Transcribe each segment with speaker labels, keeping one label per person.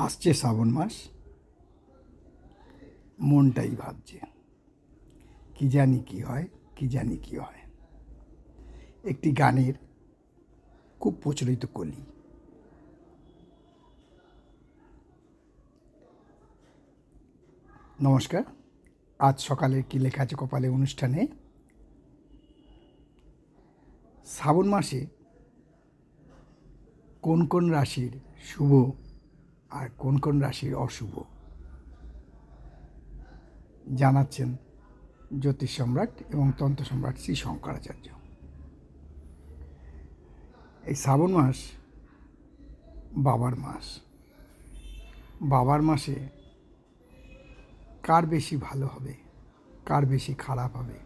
Speaker 1: আসছে শ্রাবণ মাস, মনটাই ভাবছে কি জানি কি হয়, কি জানি কি হয়। একটি গানের খুব প্রচলিত কলি। নমস্কার, আজ সকালে কি লেখা আছে কপালে অনুষ্ঠানে শ্রাবণ মাসে কোন কোন রাশির শুভ আর কোন কোন রাশির অশুভ জানাচ্ছেন জ্যোতিষ সম্রাট এবং তন্ত্র সম্রাট শ্রী শঙ্করাচার্য। এই শ্রাবণ মাস বাবার মাস। বাবার মাসে কার বেশি ভালো হবে, কার বেশি খারাপ হবে,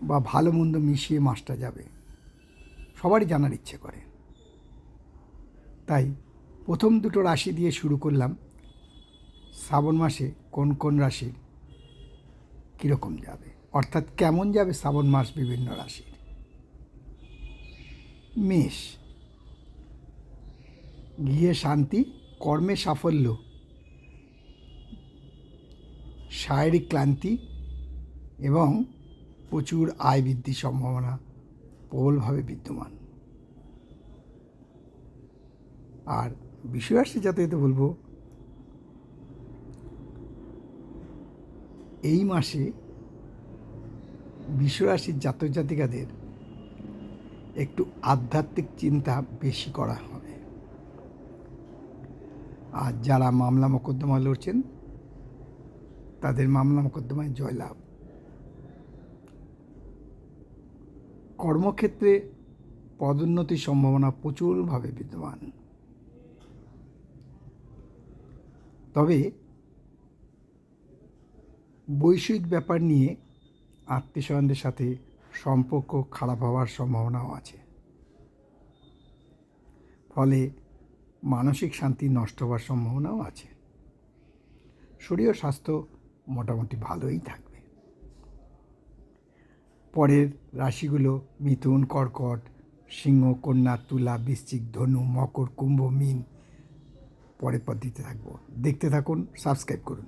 Speaker 1: বা ভালো মন্দ মিশিয়ে মাসটা যাবে, সবারই জানার ইচ্ছে করে। তাই প্রথম দুটো রাশি দিয়ে শুরু করলাম। শ্রাবণ মাসে কোন কোন রাশির কীরকম যাবে, অর্থাৎ কেমন যাবে শ্রাবণ মাস বিভিন্ন রাশির। মেষ, গৃহে শান্তি, কর্মে সাফল্য, শারীরিক ক্লান্তি এবং প্রচুর আয় বৃদ্ধির সম্ভাবনা প্রবলভাবে বিদ্যমান। আর বিষয়রাশি যাতে বলবো, এই মাসে বিষয়রাশির জাতক জাতিকাদের একটু আধ্যাত্মিক চিন্তা বেশি করা হবে। আর যারা মামলা মোকদ্দমা লড়ছেন তাদের মামলা মোকদ্দমায় জয়লাভ। কর্মক্ষেত্রে পদোন্নতির সম্ভাবনা প্রচুরভাবে বিদ্যমান। তবে বৈষয়িক ব্যাপার নিয়ে আত্মীয়স্বজনদের সাথে সম্পর্ক খারাপ হওয়ার সম্ভাবনাও আছে। ফলে মানসিক শান্তি নষ্ট হওয়ার সম্ভাবনাও আছে। শরীর ও স্বাস্থ্য মোটামুটি ভালোই থাকবে। পরের রাশিগুলো মিথুন, কর্কট, সিংহ, কন্যা, তুলা, বৃশ্চিক, ধনু, মকর, কুম্ভ, মীন। পরের পদ্ধতিতে থাকবো, দেখতে থাকুন, সাবস্ক্রাইব করুন।